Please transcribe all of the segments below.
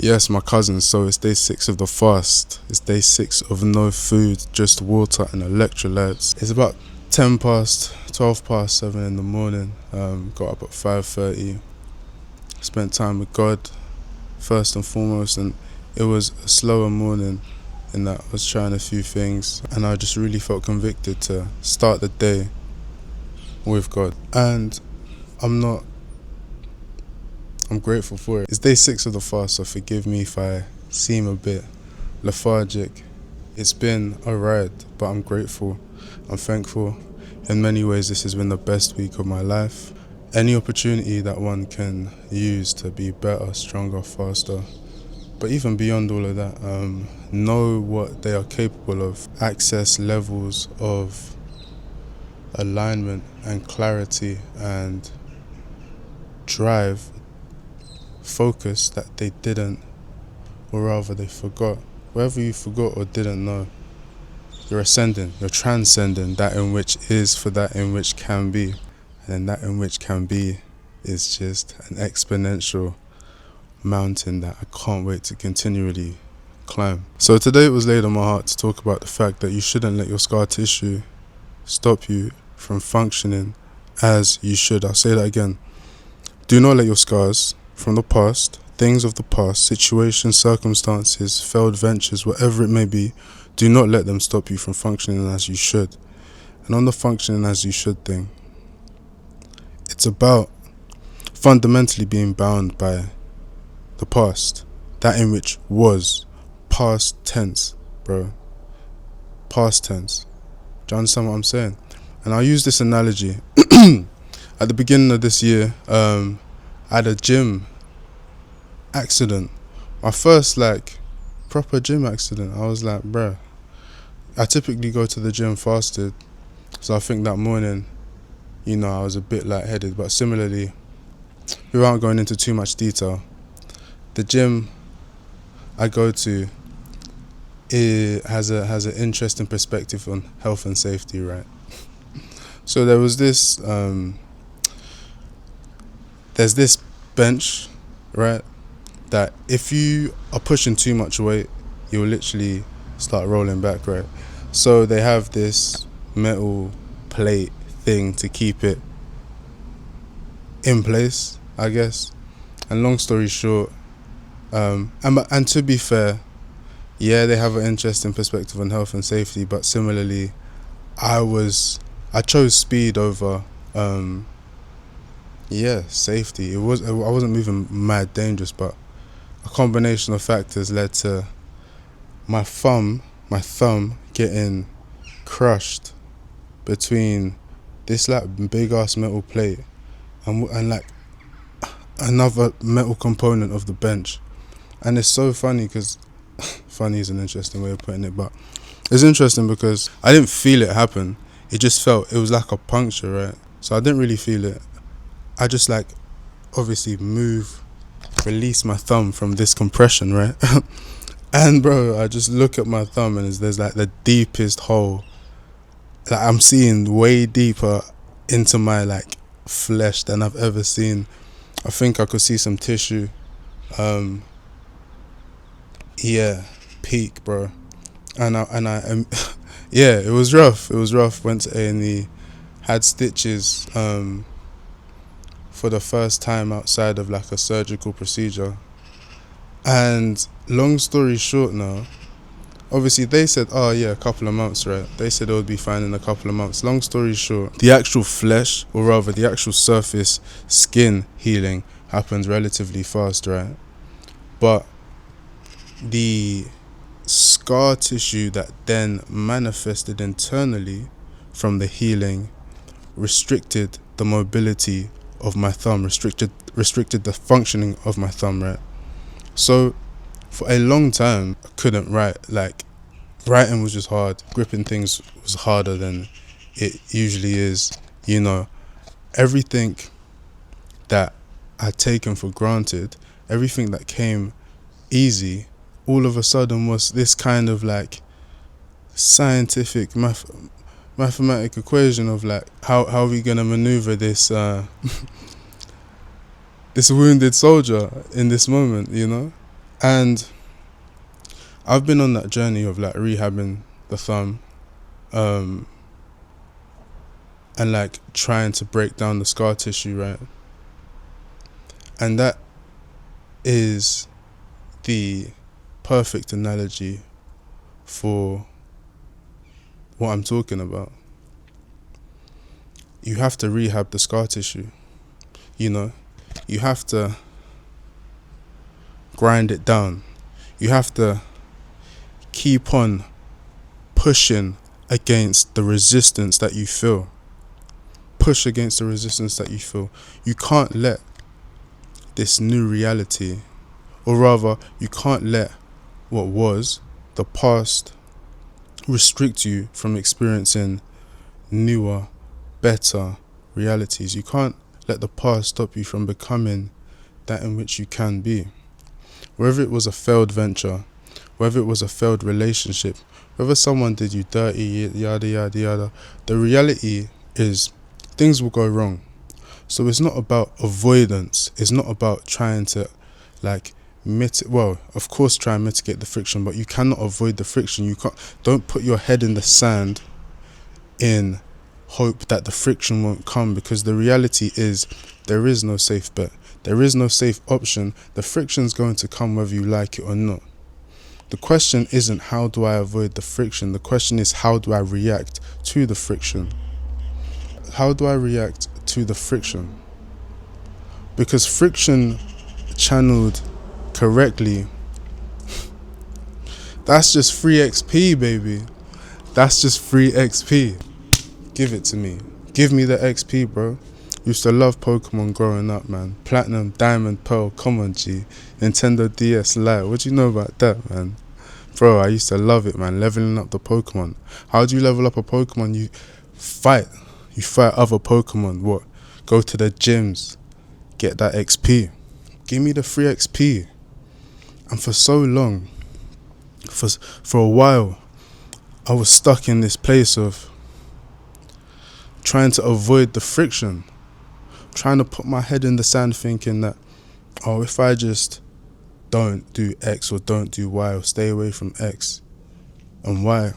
Yes, my cousins, so it's day 6 of the fast. It's day 6 of no food, just water and electrolytes. It's about 12 past 7 in the morning. Got up at 5:30. Spent time with God, first and foremost, and it was a slower morning in that I was trying a few things, and I just really felt convicted to start the day with God. And I'm grateful for it. It's day 6 of the fast, so forgive me if I seem a bit lethargic. It's been a ride, but I'm grateful. I'm thankful. In many ways, this has been the best week of my life. Any opportunity that one can use to be better, stronger, faster, but even beyond all of that, know what they are capable of, access levels of alignment and clarity and drive, focus that they didn't, or rather they forgot. Whatever you forgot or didn't know, you're ascending, you're transcending that in which is for that in which can be. And then that in which can be is just an exponential mountain that I can't wait to continually climb. So today it was laid on my heart to talk about the fact that you shouldn't let your scar tissue stop you from functioning as you should. I'll say that again. Do not let your scars from the past, things of the past, situations, circumstances, failed ventures, whatever it may be, do not let them stop you from functioning as you should. And on the functioning as you should thing, it's about fundamentally being bound by the past, that in which was, past tense, bro. Past tense. Do you understand what I'm saying? And I'll use this analogy. At the beginning of this year, I had a gym accident. My first proper gym accident. I was like, bruh, I typically go to the gym fasted, so I think that morning, I was a bit lightheaded. But similarly, without going into too much detail, the gym I go to, it has an interesting perspective on health and safety, right? So there was this there's this bench, right, that if you are pushing too much weight, you'll literally start rolling back, right? So they have this metal plate thing to keep it in place, I guess. And long story short, and to be fair, yeah, they have an interesting perspective on health and safety, but similarly, I chose speed over safety. I wasn't moving mad dangerous, but a combination of factors led to my thumb getting crushed between this big ass metal plate and another metal component of the bench. And it's so funny because funny is an interesting way of putting it, but it's interesting because I didn't feel it happen. It was like a puncture, right? So I didn't really feel it. I just obviously release my thumb from this compression, right? And bro, I just look at my thumb and there's the deepest hole. I'm seeing way deeper into my flesh than I've ever seen. I think I could see some tissue. Peak, bro. And yeah, it was rough. Went to A&E, had stitches for the first time outside of a surgical procedure. And long story short now, obviously they said, a couple of months, right? They said it would be fine in a couple of months. Long story short, the actual flesh, or rather the actual surface skin healing happens relatively fast, right? But the scar tissue that then manifested internally from the healing restricted the mobility of my thumb, restricted the functioning of my thumb, right? So for a long time I couldn't write. Writing was just hard. Gripping things was harder than it usually is. Everything that I'd taken for granted, everything that came easy, all of a sudden was this kind of scientific mathematical equation of how are we gonna maneuver this this wounded soldier in this moment, And I've been on that journey of like rehabbing the thumb, and like trying to break down the scar tissue, right? And that is the perfect analogy for what I'm talking about. You have to rehab the scar tissue, you know? You have to grind it down. You have to keep on pushing against the resistance that you feel. Push against the resistance that you feel. You can't let this new reality, or rather, you can't let what was, the past, restrict you from experiencing newer, better realities. You can't let the past stop you from becoming that in which you can be. Whether it was a failed venture, whether it was a failed relationship, whether someone did you dirty, yada yada yada, the reality is things will go wrong. So it's not about avoidance. It's not about trying to of course try and mitigate the friction, but you cannot avoid the friction. Don't put your head in the sand in hope that the friction won't come, because the reality is there is no safe bet. There is no safe option. The friction's going to come whether you like it or not. The question isn't how do I avoid the friction. The question is how do I react to the friction. How do I react to the friction? Because friction channeled correctly, that's just free XP, baby. That's just free XP. Give it to me. Give me the XP, bro. Used to love Pokemon growing up, man. Platinum, Diamond, Pearl, come on, G. Nintendo DS Lite. What do you know about that, man? Bro, I used to love it, man. Leveling up the Pokemon. How do you level up a Pokemon? You fight. You fight other Pokemon. What? Go to the gyms. Get that XP. Give me the free XP. And for so long, for a while, I was stuck in this place of trying to avoid the friction. Trying to put my head in the sand thinking that, oh, if I just don't do X or don't do Y or stay away from X and Y,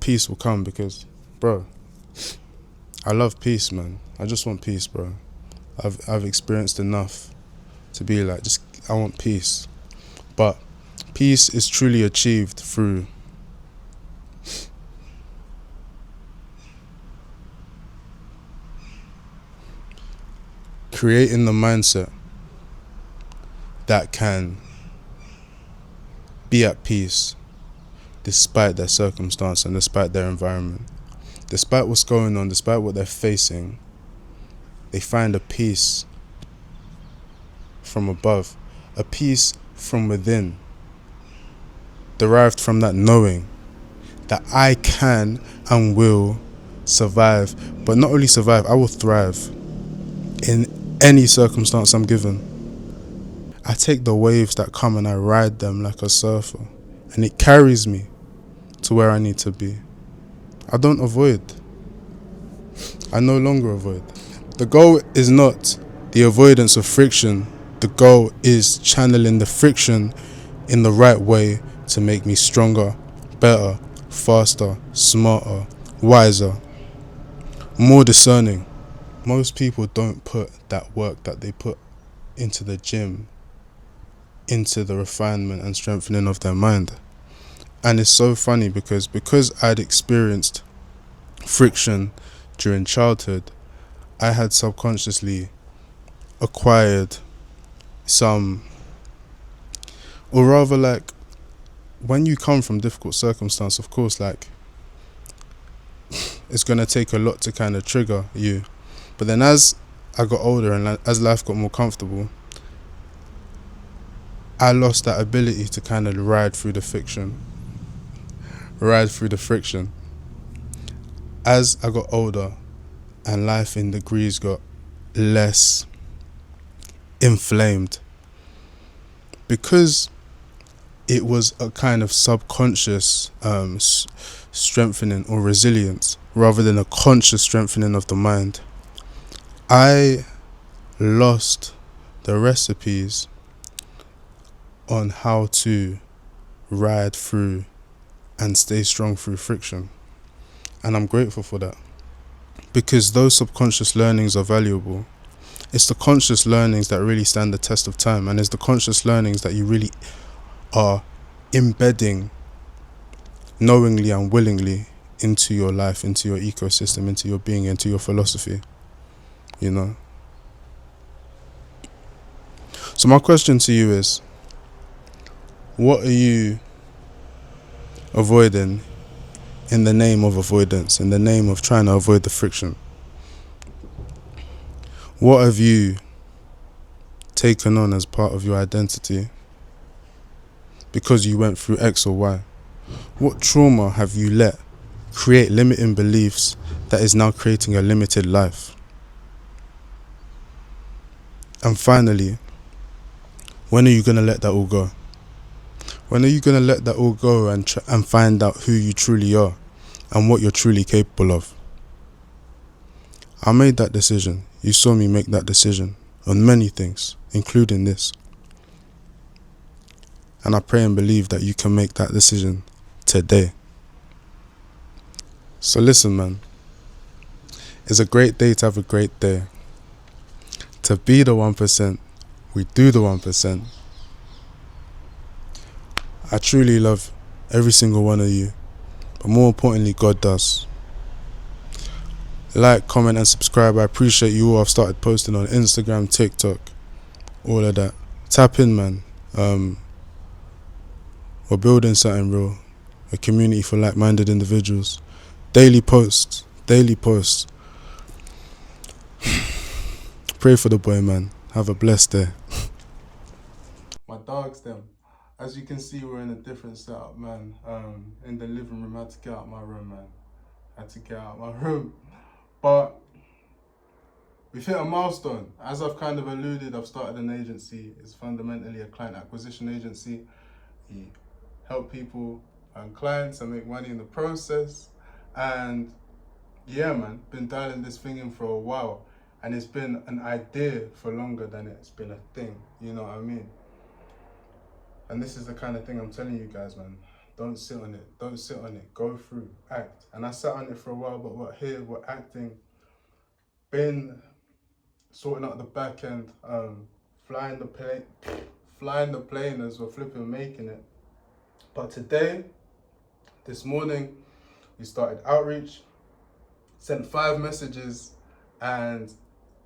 peace will come. Because, bro, I love peace, man. I just want peace, bro. I've experienced enough to be like, I want peace. But peace is truly achieved through creating the mindset that can be at peace despite their circumstance and despite their environment. Despite what's going on, despite what they're facing, they find a peace from above, a peace from within, derived from that knowing that I can and will survive. But not only survive, I will thrive in any circumstance I'm given. I take the waves that come and I ride them like a surfer, and it carries me to where I need to be. I don't avoid. I no longer avoid. The goal is not the avoidance of friction. The goal is channeling the friction in the right way to make me stronger, better, faster, smarter, wiser, more discerning. Most people don't put that work that they put into the gym into the refinement and strengthening of their mind. And it's so funny because I'd experienced friction during childhood, I had subconsciously acquired some, or rather, like, when you come from difficult circumstance, of course, like, it's going to take a lot to kind of trigger you. But then as I got older and as life got more comfortable, I lost that ability to kind of ride through the friction. As I got older and life in degrees got less inflamed, because it was a kind of subconscious strengthening or resilience rather than a conscious strengthening of the mind, I lost the recipes on how to ride through and stay strong through friction. And I'm grateful for that, because those subconscious learnings are valuable. It's the conscious learnings that really stand the test of time, and it's the conscious learnings that you really are embedding knowingly and willingly into your life, into your ecosystem, into your being, into your philosophy, you know. So my question to you is, what are you avoiding in the name of avoidance, in the name of trying to avoid the friction? What have you taken on as part of your identity because you went through X or Y? What trauma have you let create limiting beliefs that is now creating a limited life? And finally, when are you going to let that all go? When are you going to let that all go and find out who you truly are and what you're truly capable of? I made that decision. You saw me make that decision on many things, including this. And I pray and believe that you can make that decision today. So listen, man. It's a great day to have a great day. To be the 1%, we do the 1%. I truly love every single one of you, but more importantly, God does. Like, comment and subscribe. I appreciate you all. I've started posting on Instagram, TikTok, all of that. Tap in, man. We're building something real. A community for like-minded individuals. Daily posts. Pray for the boy, man. Have a blessed day. My dogs, them. As you can see, we're in a different setup, man. In the living room. I had to get out my room, man. But we've hit a milestone. As I've kind of alluded, I've started an agency. It's fundamentally a client acquisition agency. We help people and clients and make money in the process. And yeah, man, been dialing this thing in for a while. And it's been an idea for longer than it's been a thing. You know what I mean? And this is the kind of thing I'm telling you guys, man. Don't sit on it. Go through, act. And I sat on it for a while, but we're acting. Been sorting out the back end, flying the plane as we're flipping making it. But today, this morning, we started outreach, sent 5 messages, and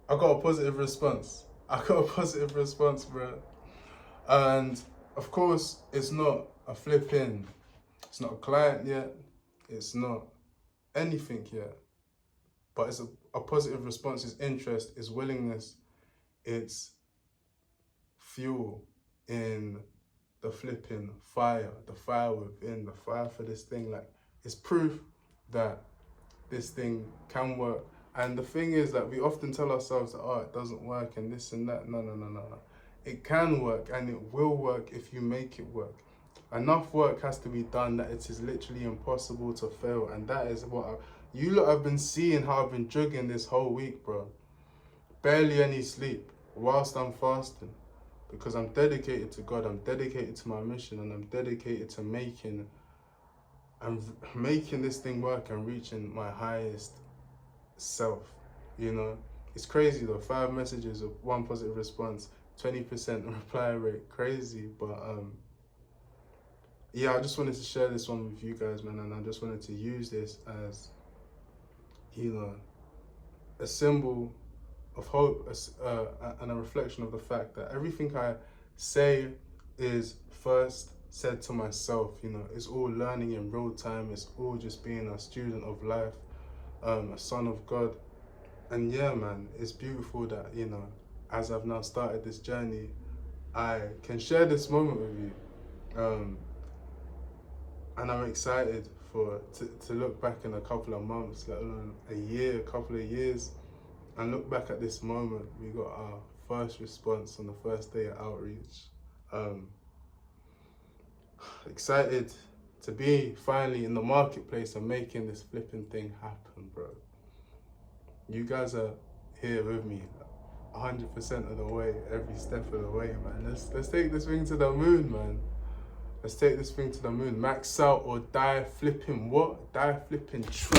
I got a positive response. Bro. And of course, it's not a flip-in. It's not a client yet. It's not anything yet. But it's a positive response. It's interest, it's willingness, it's fuel in the flipping fire, the fire within, the fire for this thing. Like, it's proof that this thing can work. And the thing is that we often tell ourselves that, oh, it doesn't work and this and that. No. It can work and it will work if you make it work. Enough work has to be done that it is literally impossible to fail. And that is what you lot have been seeing, how I've been jugging this whole week, bro. Barely any sleep whilst I'm fasting. Because I'm dedicated to God, I'm dedicated to my mission, and I'm dedicated to making this thing work and reaching my highest self, you know. It's crazy though, 5 messages of 1 positive response, 20% reply rate, crazy. But yeah, I just wanted to share this one with you guys, man, and I just wanted to use this as, you know, a symbol of hope and a reflection of the fact that everything I say is first said to myself. You know, it's all learning in real time. It's all just being a student of life, a son of God. And yeah, man, it's beautiful that, you know, as I've now started this journey, I can share this moment with you. And I'm excited to look back in a couple of months, let alone a couple of years, and look back at this moment. We got our first response on the first day of outreach. Excited to be finally in the marketplace and making this flipping thing happen, bro. You guys are here with me 100% of the way, every step of the way, man. Let's take this thing to the moon, man. Let's take this thing to the moon. Max out or die flipping what? Die flipping try.